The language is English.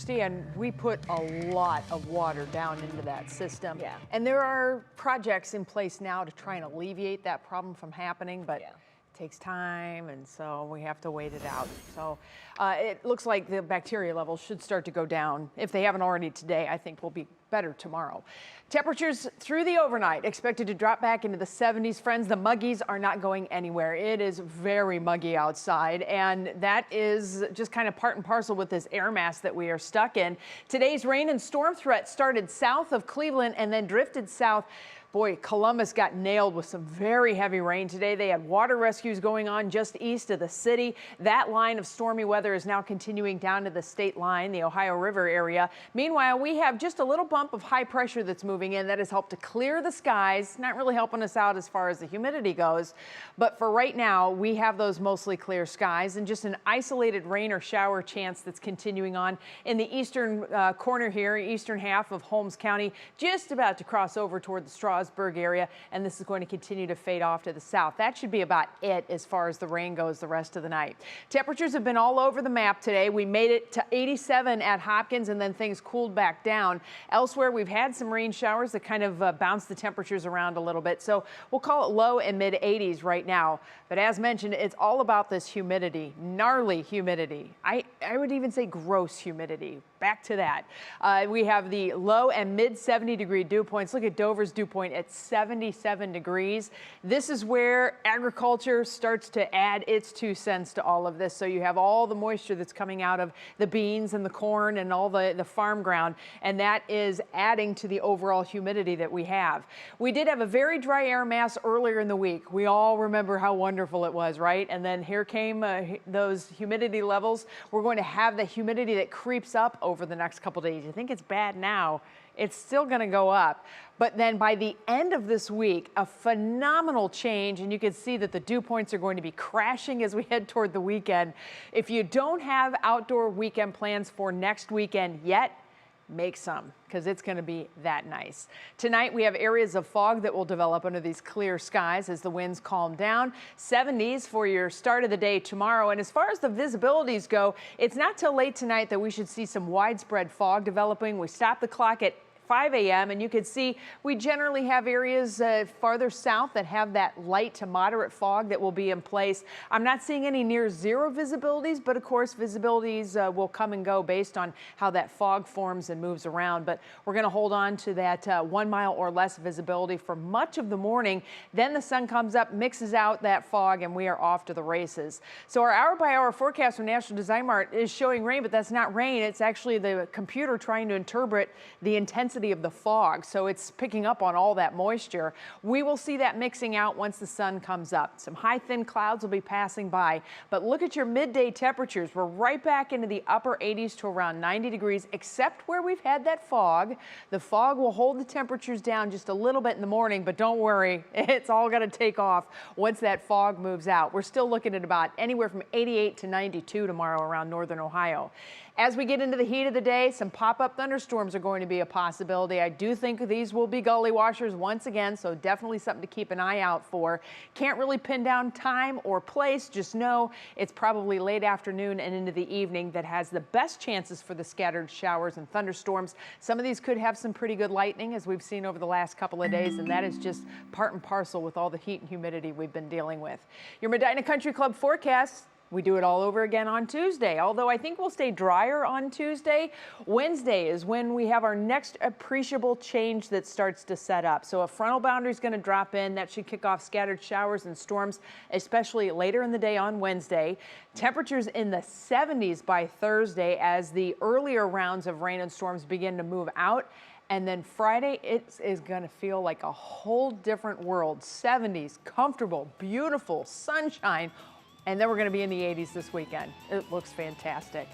Christy, and we put a lot of water down into that system. Yeah. And there are projects in place now to try and alleviate that problem from happening, but Yeah. it takes time, and so we have to wait it out. So it looks like the bacteria levels should start to go down. If they haven't already today, I think we'll be better tomorrow. Temperatures through the overnight expected to drop back into the 70s. Friends, the muggies are not going anywhere. It is very muggy outside, and that is just kind of part and parcel with this air mass that we are stuck in. Today's rain and storm threat started south of Cleveland and then drifted south. Boy, Columbus got nailed with some very heavy rain today. They had water rescues going on just east of the city. That line of stormy weather is now continuing down to the state line, the Ohio River area. Meanwhile, we have just a little bump of high pressure that's moving in that has helped to clear the skies. Not really helping us out as far as the humidity goes. But for right now, we have those mostly clear skies and just an isolated rain or shower chance that's continuing on in the eastern corner here, eastern half of Holmes County, just about to cross over toward the Strasburg area, and this is going to continue to fade off to the south. That should be about it as far as the rain goes the rest of the night. Temperatures have been all over the map today. We made it to 87 at Hopkins, and then things cooled back down. Elsewhere, we've had some rain showers that kind of bounced the temperatures around a little bit, so we'll call it low and mid 80s right now. But as mentioned, it's all about this humidity, gnarly humidity. I would even say gross humidity. Back to that. We have the low and mid 70-degree dew points. Look at Dover's dew point at 77 degrees. This is where agriculture starts to add its 2 cents to all of this. So you have all the moisture that's coming out of the beans and the corn and all the farm ground, and that is adding to the overall humidity that we have. We did have a very dry air mass earlier in the week. We all remember how wonderful it was, right? And then here came those humidity levels. We're going to have the humidity that creeps up over the next couple days. You think it's bad now, it's still going to go up. But then by the end of this week, a phenomenal change, and you can see that the dew points are going to be crashing as we head toward the weekend. If you don't have outdoor weekend plans for next weekend yet, make some, because it's going to be that nice. Tonight, we have areas of fog that will develop under these clear skies as the winds calm down. 70s for your start of the day tomorrow. And as far as the visibilities go, it's not till late tonight that we should see some widespread fog developing. We stop the clock at 5 a.m. and you can see we generally have areas farther south that have that light to moderate fog that will be in place. I'm not seeing any near zero visibilities, but of course visibilities will come and go based on how that fog forms and moves around. But we're going to hold on to that 1 mile or less visibility for much of the morning. Then the sun comes up, mixes out that fog, and we are off to the races. So our hour-by-hour forecast from National Design Mart is showing rain, but that's not rain. It's actually the computer trying to interpret the intensity of the fog, so it's picking up on all that moisture. We will see that mixing out once the sun comes up. Some high thin clouds will be passing by, but look at your midday temperatures. We're right back into the upper 80s to around 90 degrees, except where we've had that fog. The fog will hold the temperatures down just a little bit in the morning, but don't worry, it's all going to take off once that fog moves out. We're still looking at about anywhere from 88 to 92 tomorrow around northern Ohio. As we get into the heat of the day, some pop-up thunderstorms are going to be a possibility. I do think these will be gully washers once again, so definitely something to keep an eye out for. Can't really pin down time or place, just know it's probably late afternoon and into the evening that has the best chances for the scattered showers and thunderstorms. Some of these could have some pretty good lightning, as we've seen over the last couple of days, and that is just part and parcel with all the heat and humidity we've been dealing with. Your Medina Country Club forecast. We do it all over again on Tuesday, although I think we'll stay drier on Tuesday. Wednesday is when we have our next appreciable change that starts to set up. So a frontal boundary is going to drop in. That should kick off scattered showers and storms, especially later in the day on Wednesday. Temperatures in the 70s by Thursday as the earlier rounds of rain and storms begin to move out. And then Friday, it is going to feel like a whole different world. 70s, comfortable, beautiful, sunshine. And then we're going to be in the 80s this weekend. It looks fantastic.